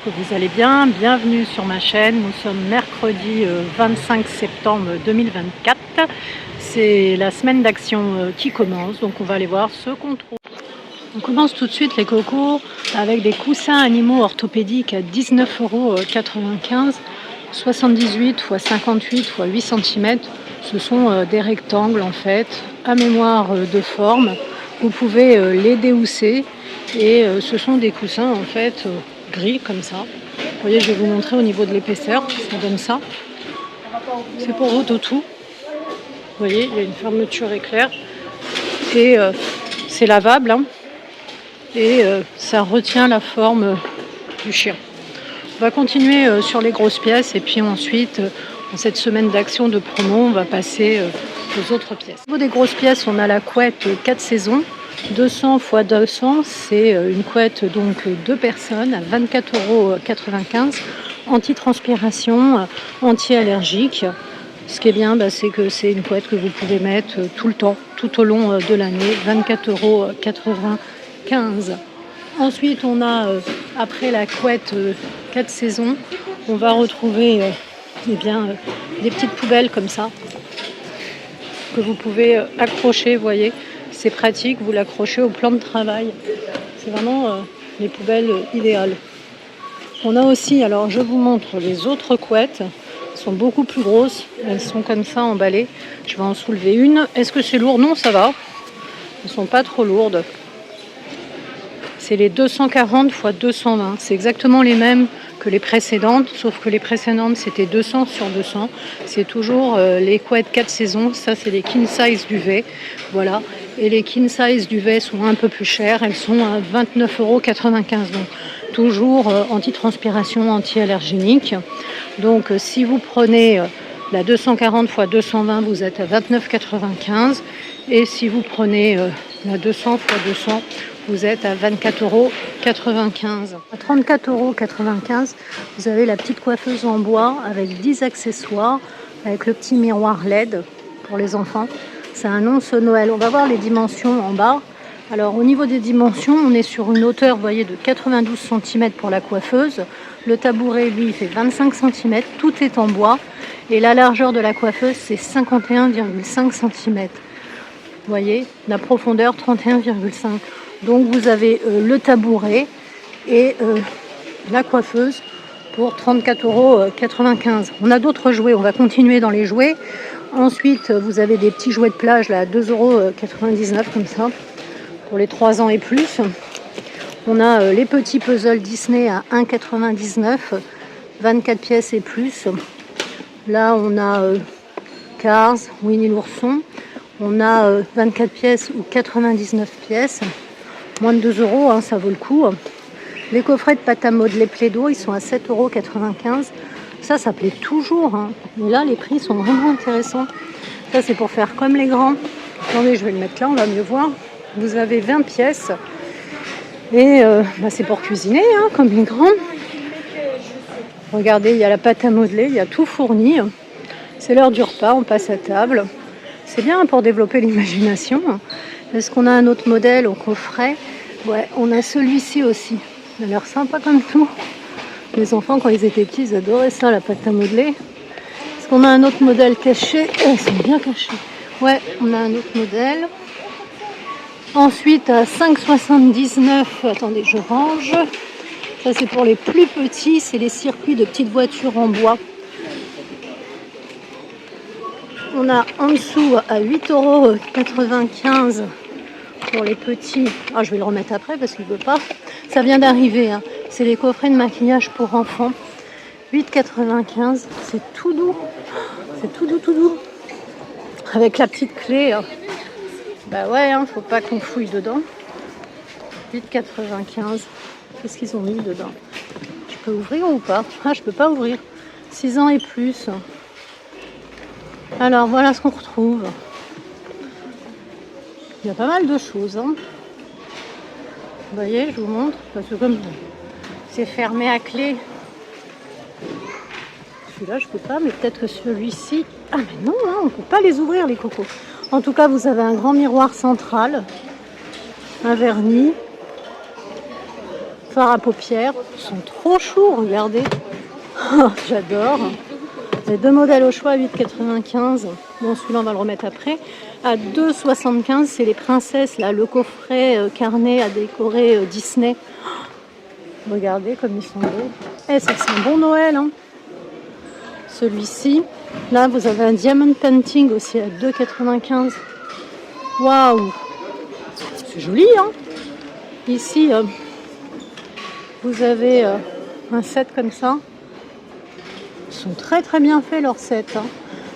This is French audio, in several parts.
que vous allez bien. Bienvenue sur ma chaîne. Nous sommes mercredi 25 septembre 2024. C'est la semaine d'action qui commence, donc on va aller voir ce qu'on trouve. On commence tout de suite les cocos avec des coussins animaux orthopédiques à 19,95 €, 78 x 58 x 8 cm. Ce sont des rectangles en fait, à mémoire de forme. Vous pouvez les déhousser et ce sont des coussins en fait gris comme ça. Vous voyez, je vais vous montrer au niveau de l'épaisseur, ça donne ça. C'est pour vos toutous. Vous voyez, il y a une fermeture éclair et c'est lavable hein, et ça retient la forme du chien. On va continuer sur les grosses pièces et puis ensuite, dans cette semaine d'action de promo, on va passer aux autres pièces. Au niveau des grosses pièces, on a la couette 4 saisons, 200 x 200, c'est une couette donc 2 personnes à 24,95 €, anti-transpiration, anti-allergique. Ce qui est bien, c'est que c'est une couette que vous pouvez mettre tout le temps, tout au long de l'année, 24,95 €. Ensuite, on a, après la couette 4 saisons, on va retrouver des petites poubelles comme ça, que vous pouvez accrocher, vous voyez. C'est pratique, vous l'accrochez au plan de travail. C'est vraiment les poubelles idéales. On a aussi, alors je vous montre les autres couettes. Elles sont beaucoup plus grosses. Elles sont comme ça emballées. Je vais en soulever une. Est-ce que c'est lourd? Non, ça va. Elles ne sont pas trop lourdes. C'est les 240 x 220. C'est exactement les mêmes que les précédentes, sauf que les précédentes c'était 200 sur 200. C'est toujours les couettes 4 saisons. Ça, c'est les king size duvet. Voilà. Et les king size duvet sont un peu plus chères. Elles sont à 29,95 €. Donc, toujours anti-transpiration, anti-allergénique. Donc, si vous prenez la 240 x 220, vous êtes à 29,95 €. Et si vous prenez la 200 x 200, vous êtes à 24,95 €. À 34,95 €, vous avez la petite coiffeuse en bois avec 10 accessoires, avec le petit miroir LED pour les enfants. C'est un once Noël. On va voir les dimensions en bas. Alors au niveau des dimensions, on est sur une hauteur, vous voyez, de 92 cm pour la coiffeuse. Le tabouret, lui, fait 25 cm. Tout est en bois. Et la largeur de la coiffeuse, c'est 51,5 cm. Vous voyez, la profondeur 31,5. Donc vous avez le tabouret et la coiffeuse pour 34,95 €. On a d'autres jouets, on va continuer dans les jouets. Ensuite, vous avez des petits jouets de plage là, à 2,99 € comme ça, pour les 3 ans et plus. On a les petits puzzles Disney à 1,99 €, 24 pièces et plus. Là, on a Cars, Winnie l'ourson. On a 24 pièces ou 99 pièces. Moins de 2 €, hein, ça vaut le coup. Les coffrets de pâte à modeler Plaido, ils sont à 7,95 €. Ça plaît toujours. Hein. Mais là, les prix sont vraiment intéressants. Ça, c'est pour faire comme les grands. Attendez, je vais le mettre là, on va mieux voir. Vous avez 20 pièces. Et c'est pour cuisiner, hein, comme les grands. Regardez, il y a la pâte à modeler, il y a tout fourni. C'est l'heure du repas, on passe à table. C'est bien pour développer l'imagination. Est-ce qu'on a un autre modèle au coffret? Ouais, on a celui-ci aussi. Il a l'air sympa comme tout. Les enfants, quand ils étaient petits, ils adoraient ça, la pâte à modeler. Est-ce qu'on a un autre modèle caché? Ils sont bien cachés. Ouais, on a un autre modèle. Ensuite, à 5,79 €, attendez, je range. Ça, c'est pour les plus petits. C'est les circuits de petites voitures en bois. On a en dessous à 8,95 € pour les petits. Ah, je vais le remettre après parce qu'il ne veut pas. Ça vient d'arriver. Hein. C'est les coffrets de maquillage pour enfants. 8,95 €. C'est tout doux. C'est tout doux, tout doux. Avec la petite clé. Hein. Bah ouais, hein, faut pas qu'on fouille dedans. 8,95 €. Qu'est-ce qu'ils ont mis dedans? Je peux ouvrir ou pas? Ah, je peux pas ouvrir. 6 ans et plus. Alors voilà ce qu'on retrouve. Il y a pas mal de choses. Hein. Vous voyez, je vous montre. Parce que comme c'est fermé à clé. Celui-là, je peux pas, mais peut-être que celui-ci. Ah, mais non, hein, on ne peut pas les ouvrir, les cocos. En tout cas, vous avez un grand miroir central. Un vernis. fard à paupières. Ils sont trop chauds, regardez. J'adore. Il y a 2 modèles au choix à 8,95. Bon, celui-là, on va le remettre après. À 2,75, c'est les princesses, là, le coffret carnet à décorer Disney. Regardez comme ils sont beaux. Eh, ça c'est un bon Noël, hein. Celui-ci. Là, vous avez un diamond painting aussi à 2,95. Waouh! C'est joli, hein. Ici, vous avez un set comme ça. Ils sont très très bien faits, leurs sets, hein.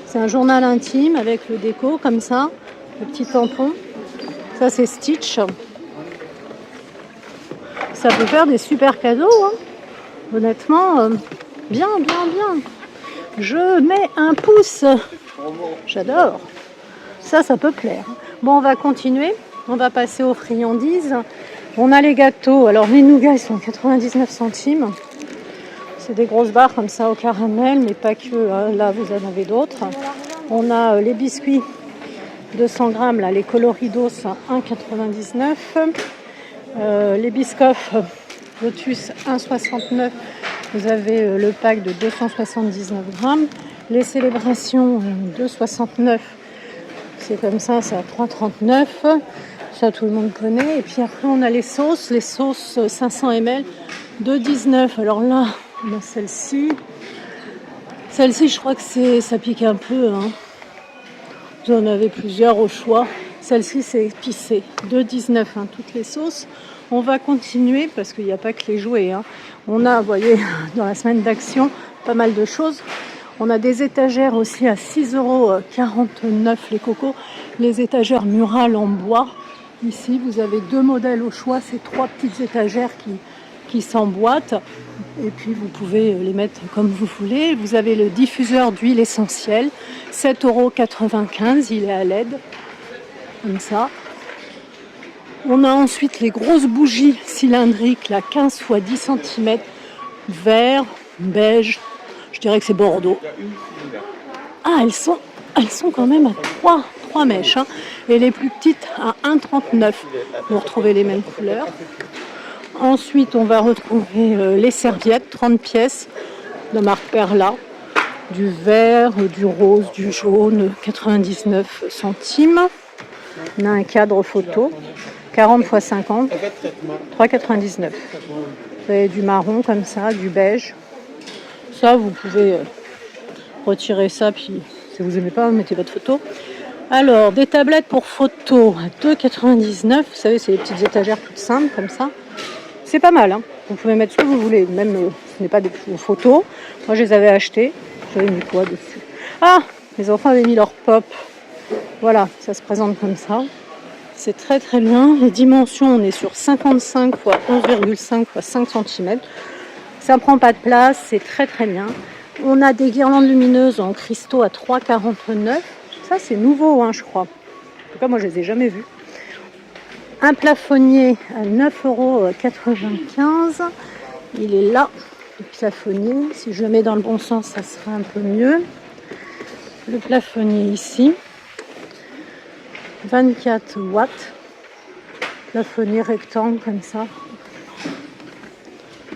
C'est un journal intime avec le déco comme ça, le petit tampon. Ça, c'est Stitch. Ça peut faire des super cadeaux, hein. Honnêtement, bien. Je mets un pouce. J'adore. Ça peut plaire. Bon, on va continuer. On va passer aux friandises. On a les gâteaux. Alors, les nougats, ils sont 99 centimes. C'est des grosses barres comme ça au caramel, mais pas que. Hein. Là, vous en avez d'autres. On a les biscuits 200 grammes, là, les coloridos à 1,99. Les biscoffs Lotus 1,69. Vous avez le pack de 279 grammes. Les célébrations 2,69. C'est comme ça, c'est à 3,39. Ça, tout le monde connaît. Et puis après, on a les sauces 500 ml, 2,19. Alors là, on a celle-ci. Celle-ci, je crois que ça pique un peu, hein. Vous en avez plusieurs au choix. Celle-ci, c'est épicé. 2,19, hein, toutes les sauces. On va continuer parce qu'il n'y a pas que les jouets, hein. On a, vous voyez, dans la semaine d'action, pas mal de choses. On a des étagères aussi à 6,49 € les cocos. Les étagères murales en bois. Ici, vous avez 2 modèles au choix. C'est 3 petites étagères qui s'emboîtent. Et puis, vous pouvez les mettre comme vous voulez. Vous avez le diffuseur d'huile essentielle. 7,95 €. Il est à LED. Comme ça. On a ensuite les grosses bougies cylindriques, là, 15 x 10 cm, vert, beige, je dirais que c'est bordeaux. Ah, elles sont quand même à 3 mèches, hein. Et les plus petites à 1,39 €. Vous retrouvez les mêmes couleurs. Ensuite, on va retrouver les serviettes, 30 pièces de marque Perla, du vert, du rose, du jaune, 99 centimes. On a un cadre photo. 40 x 50, 3,99 €. Vous avez du marron comme ça, du beige. Ça, vous pouvez retirer ça, puis si vous n'aimez pas, vous mettez votre photo. Alors, des tablettes pour photo à 2,99 €. Vous savez, c'est les petites étagères toutes simples comme ça. C'est pas mal, hein. Vous pouvez mettre ce que vous voulez, même ce n'est pas des photos. Moi, je les avais achetées. J'avais mis quoi dessus? Ah, les enfants avaient mis leur pop. Voilà, ça se présente comme ça. C'est très très bien. Les dimensions, on est sur 55 x 11,5 x 5 cm. Ça ne prend pas de place, c'est très très bien. On a des guirlandes lumineuses en cristaux à 3,49 €. Ça, c'est nouveau, hein, je crois. En tout cas, moi, je ne les ai jamais vus. Un plafonnier à 9,95 €. Il est là, le plafonnier. Si je le mets dans le bon sens, ça sera un peu mieux. Le plafonnier ici. 24 watts, plafonnier rectangle comme ça.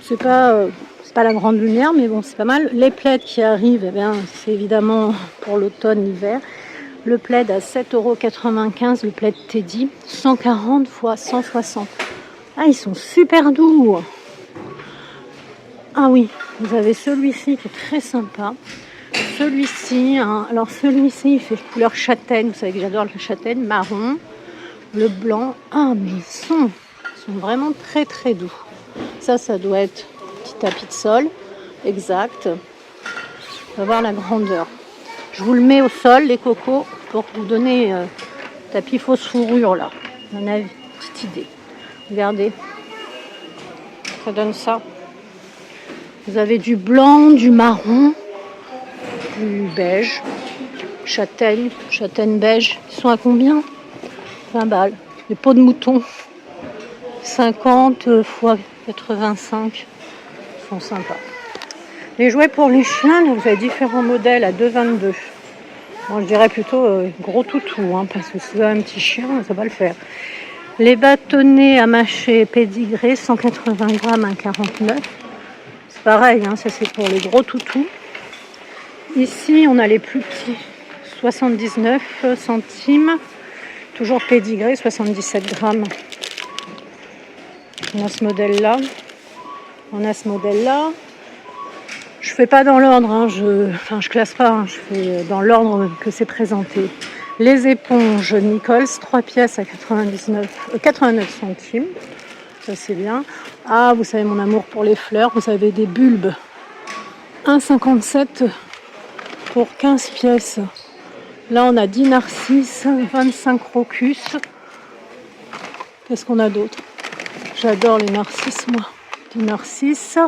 C'est pas la grande lumière, mais bon, c'est pas mal. Les plaids qui arrivent, eh bien, c'est évidemment pour l'automne, l'hiver. Le plaid à 7,95 €, le plaid Teddy, 140 x 160. Ah, ils sont super doux. Ah oui, vous avez celui-ci qui est très sympa. Celui-ci, hein, alors celui-ci, il fait couleur châtaigne. Vous savez que j'adore le châtaigne, marron, le blanc. Ah, mais ils sont vraiment très très doux. Ça doit être un petit tapis de sol, exact. On va voir la grandeur. Je vous le mets au sol, les cocos, pour vous donner tapis fausse fourrure là. On a une petite idée. Regardez, ça donne ça. Vous avez du blanc, du marron, du beige, châtaigne beige. Ils sont à combien? 20 balles. Les peaux de mouton, 50 x 85. Ils sont sympas. Les jouets pour les chiens, là, vous avez différents modèles à 2,22 €. Bon, je dirais plutôt gros toutou, hein, parce que si vous avez un petit chien, ça va le faire. Les bâtonnets à mâcher pédigré, 180 grammes, 1,49. C'est pareil, hein, ça c'est pour les gros toutous. Ici, on a les plus petits, 79 centimes. Toujours pédigré, 77 grammes. On a ce modèle-là. On a ce modèle-là. Je fais pas dans l'ordre, hein, je classe pas, hein, je fais dans l'ordre que c'est présenté. Les éponges Nichols, 3 pièces à 89 centimes. Ça c'est bien. Ah, vous savez mon amour pour les fleurs, vous avez des bulbes. 1,57 pour 15 pièces. Là on a 10 narcisses, 25 crocus. Qu'est-ce qu'on a d'autre? J'adore les narcisses moi. 10 narcisses.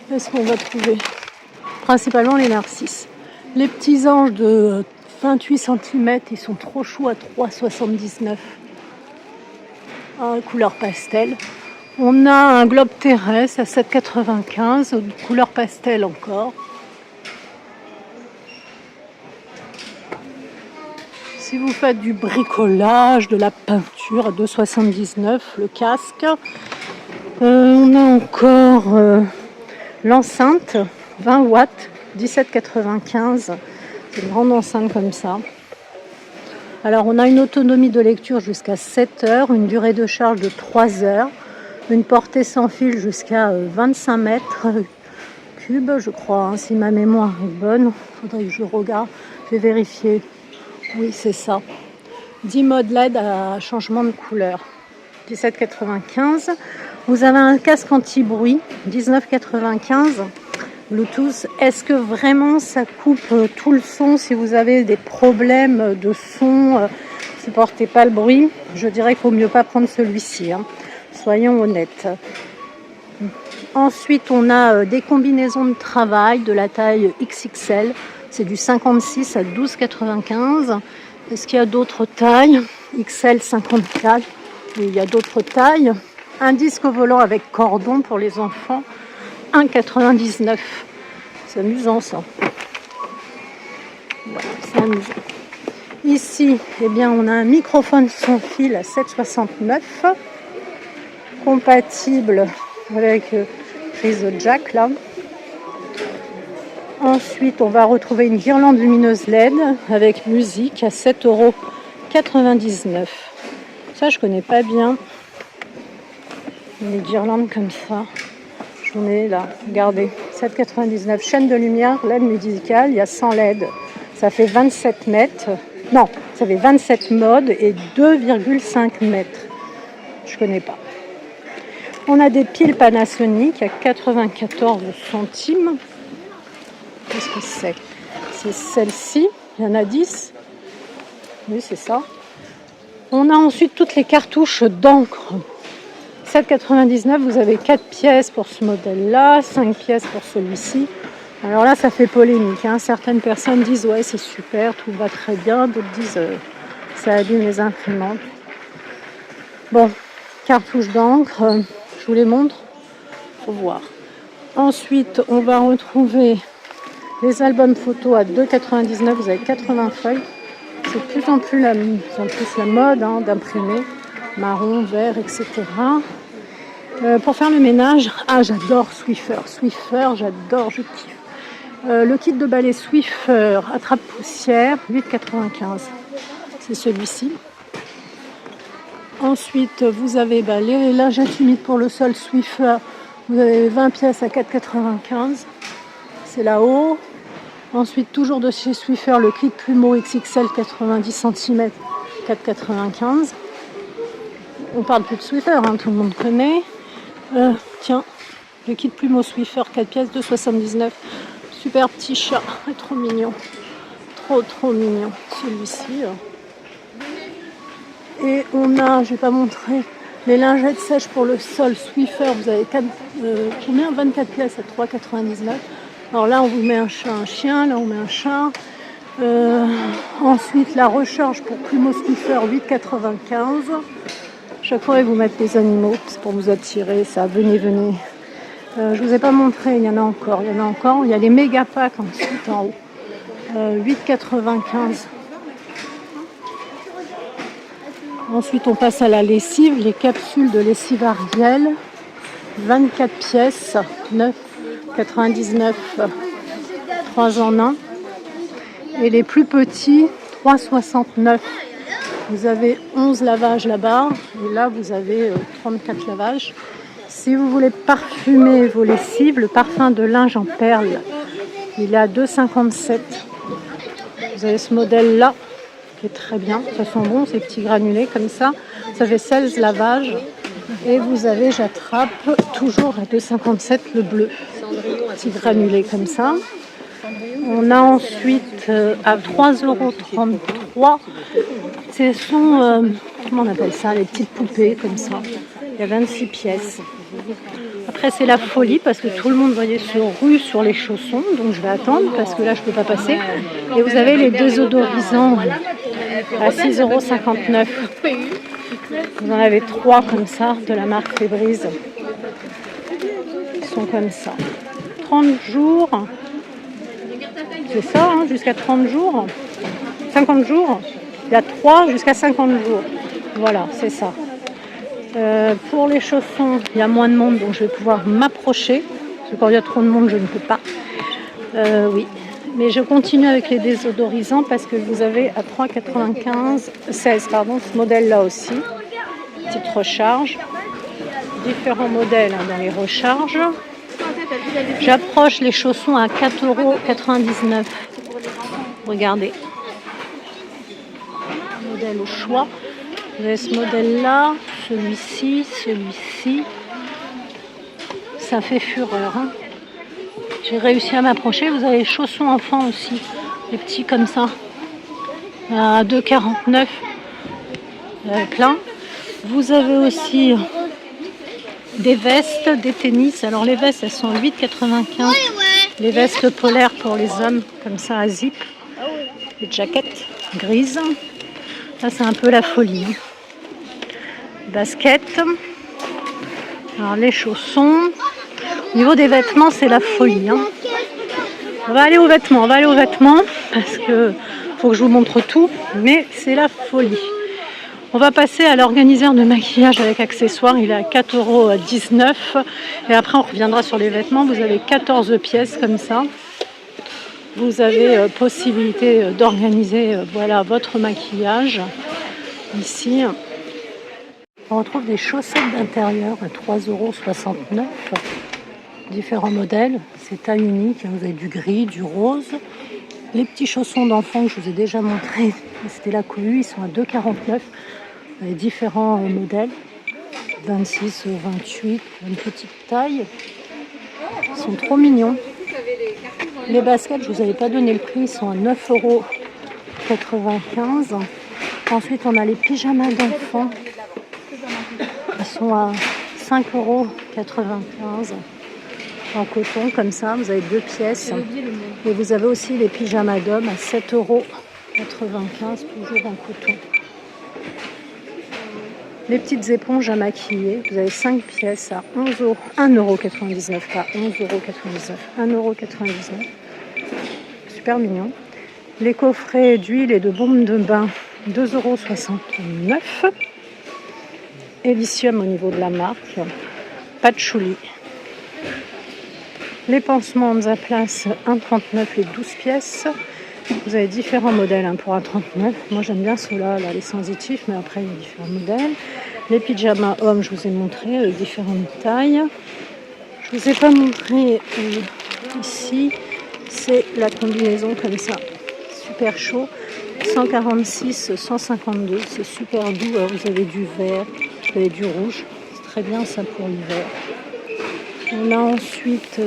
Qu'est-ce qu'on va trouver? Principalement les narcisses. Les petits anges de 28 cm, ils sont trop chauds à 3,79. Ah, couleur pastel. On a un globe terrestre à 7,95, couleur pastel encore. Si vous faites du bricolage, de la peinture à 2,79, le casque. On a encore l'enceinte, 20 watts, 17,95. C'est une grande enceinte comme ça. Alors on a une autonomie de lecture jusqu'à 7 heures, une durée de charge de 3 heures, une portée sans fil jusqu'à 25 mètres cubes, je crois, hein, si ma mémoire est bonne. Il faudrait que je regarde, je vais vérifier. Oui, c'est ça. 10 modes LED à changement de couleur. 17,95. Vous avez un casque anti-bruit, 19,95. Bluetooth. Est-ce que vraiment ça coupe tout le son si vous avez des problèmes de son, ne supportez pas le bruit? Je dirais qu'il vaut mieux pas prendre celui-ci. Hein. Soyons honnêtes. Ensuite, on a des combinaisons de travail de la taille XXL. C'est du 56 à 12,95. Est-ce qu'il y a d'autres tailles? XL 54. Oui, il y a d'autres tailles. Un disque volant avec cordon pour les enfants. 1,99. C'est amusant ça. Ouais, c'est amusant. Ici, eh bien, on a un microphone sans fil à 7,69. Compatible avec prise jack là. Ensuite, on va retrouver une guirlande lumineuse LED avec musique à 7,99 €. Ça, je connais pas bien. Les guirlandes comme ça. J'en ai là, regardez. 7,99. Chaîne de lumière LED musicale, il y a 100 LED. Ça fait 27 mètres. Non, ça fait 27 modes et 2,5 mètres. Je connais pas. On a des piles Panasonic à 94 centimes. Qu'est-ce que c'est? C'est celle-ci. Il y en a 10. Oui, c'est ça. On a ensuite toutes les cartouches d'encre. 7,99, vous avez 4 pièces pour ce modèle-là, 5 pièces pour celui-ci. Alors là, ça fait polémique. Hein. Certaines personnes disent « ouais, c'est super, tout va très bien ». D'autres disent « ça abîme les imprimantes ». Bon, cartouches d'encre, je vous les montre, faut voir. Ensuite, on va retrouver les albums photos à 2,99, vous avez 80 feuilles. C'est de plus en plus la mode hein, d'imprimer, marron, vert, etc. Pour faire le ménage, j'adore Swiffer, j'adore, je kiffe. Le kit de balai Swiffer attrape-poussière, 8,95. C'est celui-ci. Ensuite, vous avez les lingettes humides pour le sol Swiffer. Vous avez 20 pièces à 4,95. C'est là-haut. Ensuite, toujours de chez Swiffer, le kit Plumeau XXL 90 cm, 4,95. On parle plus de Swiffer, hein, tout le monde connaît. Tiens, le kit Plumeau Swiffer 4 pièces, 2,79. Super petit chat, trop mignon. Trop mignon, celui-ci. Et on a, je vais pas montrer, les lingettes sèches pour le sol Swiffer. Vous avez 24 pièces à 3,99. Alors là, on vous met un chat, un chien. Là, on met un chat. Ensuite, la recharge pour Plumeau Swiffer, 8,95. Chaque fois, ils vous mettent les animaux. C'est pour vous attirer. Ça, venez. Je vous ai pas montré. Il y en a encore. Il y a les méga packs ensuite en haut. 8,95. Ensuite, on passe à la lessive, les capsules de lessive Ariel, 24 pièces, 9,99, 3 en 1. Et les plus petits, 3,69. Vous avez 11 lavages là-bas, et là vous avez 34 lavages. Si vous voulez parfumer vos lessives, le parfum de linge en perles, il est à 2,57. Vous avez ce modèle-là, qui est très bien. Ça sent bon, ces petits granulés comme ça. Ça fait 16 lavages. Et vous avez, j'attrape, toujours à 2,57 le bleu. Petit granulé comme ça. On a ensuite à 3,33 €. Ce sont, comment on appelle ça, les petites poupées comme ça. Il y a 26 pièces. Après, c'est la folie parce que tout le monde, voyez, se rue sur les chaussons. Donc, je vais attendre parce que là, je ne peux pas passer. Et vous avez les désodorisants à 6,59 €. Vous en avez 3 comme ça, de la marque Febreze. Ils sont comme ça. 30 jours. C'est ça, hein, jusqu'à 30 jours. 50 jours. Il y a 3 jusqu'à 50 jours. Voilà, c'est ça. Pour les chaussons, il y a moins de monde, donc je vais pouvoir m'approcher. Parce que quand il y a trop de monde, je ne peux pas. Oui. Mais je continue avec les désodorisants parce que vous avez à 16, ce modèle-là aussi. Petite recharge. Différents modèles dans les recharges. J'approche les chaussons à 4,99 €. Regardez. Modèle au choix. Vous avez ce modèle-là, celui-ci. Ça fait fureur. Hein. J'ai réussi à m'approcher. Vous avez les chaussons enfants aussi, les petits comme ça, à 2,49 €. Plein. Vous avez aussi des vestes, des tennis. Alors les vestes, elles sont à 8,95 €. Les vestes polaires pour les hommes, comme ça à zip. Les jaquettes grises. Là, c'est un peu la folie. Basket. Alors les chaussons. Au niveau des vêtements, c'est la folie. Hein. On va aller aux vêtements. Parce que faut que je vous montre tout. Mais c'est la folie. On va passer à l'organiseur de maquillage avec accessoires. Il est à 4,19 €. Et après, on reviendra sur les vêtements. Vous avez 14 pièces comme ça. Vous avez possibilité d'organiser voilà, votre maquillage. Ici, on retrouve des chaussettes d'intérieur à 3,69 €. Différents modèles. C'est taille unique. Vous avez du gris, du rose. Les petits chaussons d'enfants que je vous ai déjà montré, c'était la cohue. Ils sont à 2,49 €. Vous avez différents modèles. 26, 28, une petite taille. Ils sont trop mignons. Les baskets, je ne vous avais pas donné le prix, ils sont à 9,95 €. Ensuite, on a les pyjamas d'enfants. Ils sont à 5,95 € en coton, comme ça. Vous avez 2 pièces. Et vous avez aussi les pyjamas d'hommes à 7,95 €, toujours en coton. Les petites éponges à maquiller, vous avez 5 pièces à 1,99 €, pas 11,99 €, 1,99 €. Super mignon. Les coffrets d'huile et de baume de bain, 2,69 €. Elysium au niveau de la marque. Patchouli. Les pansements de place, 1,39 € les 12 pièces. Vous avez différents modèles pour 1,39 €. Moi j'aime bien ceux-là, là, les sensitifs, mais après il y a différents modèles. Les pyjamas hommes, je vous ai montré avec différentes tailles. Je vous ai pas montré ici, c'est la combinaison comme ça, super chaud, 146, 152, c'est super doux. Alors, vous avez du vert, vous avez du rouge, c'est très bien ça pour l'hiver. On a ensuite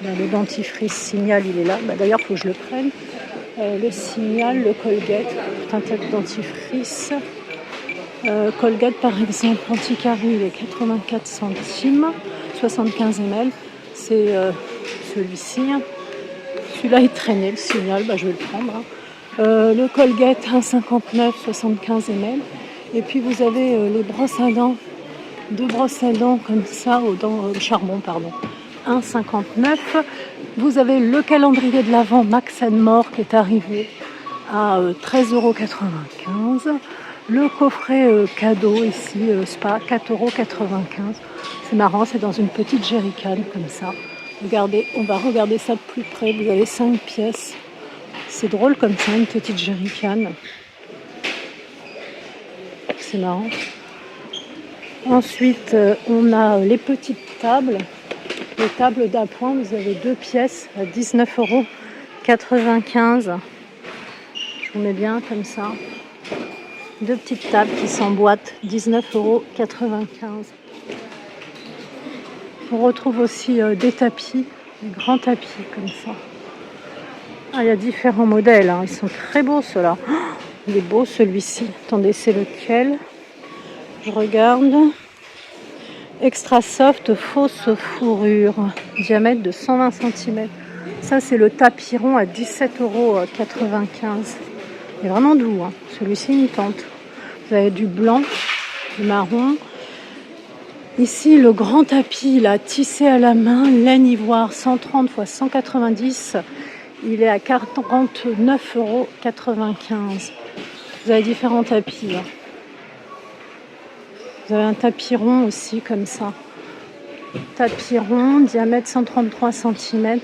le dentifrice Signal, il est là. D'ailleurs, il faut que je le prenne. Le Signal, le Colgate, tout un tas de dentifrice. Colgate, par exemple, anti-carie, il est 84 centimes, 75 ml. C'est celui-ci. Celui-là, il traînait, le Signal, je vais le prendre. Le Colgate, 1,59, 75 ml. Et puis, vous avez les brosses à dents. 2 brosses à dents comme ça, aux dents charbon, 1,59. Vous avez le calendrier de l'Avent Max & More qui est arrivé à 13,95 €. Le coffret cadeau ici, spa, 4,95 €. C'est marrant, c'est dans une petite jerrycan comme ça. Regardez, on va regarder ça de plus près. Vous avez 5 pièces. C'est drôle comme ça, une petite jerrycan. C'est marrant. Ensuite, on a les petites tables. Les tables d'appoint, vous avez 2 pièces à 19,95 €. Je vous mets bien comme ça. 2 petites tables qui s'emboîtent, 19,95 €. On retrouve aussi des tapis, des grands tapis comme ça. Ah, il y a différents modèles, hein. Ils sont très beaux ceux-là. Oh, il est beau celui-ci. Attendez, c'est lequel? Je regarde. Extra soft, fausse fourrure, diamètre de 120 cm. Ça, c'est le tapis rond à 17,95 €. Il est vraiment doux, hein. Celui-ci, il me tente. Vous avez du blanc, du marron. Ici, le grand tapis, là, tissé à la main, laine ivoire, 130 x 190. Il est à 49,95 €. Vous avez différents tapis, hein. Vous avez un tapis rond aussi, comme ça. Tapis rond, diamètre 133 cm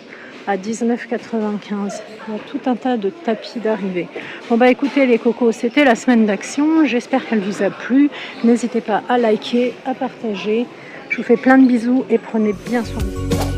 à 19,95 €. Il y a tout un tas de tapis d'arrivée. Bon bah écoutez les cocos, c'était la semaine d'action. J'espère qu'elle vous a plu. N'hésitez pas à liker, à partager. Je vous fais plein de bisous et prenez bien soin de vous.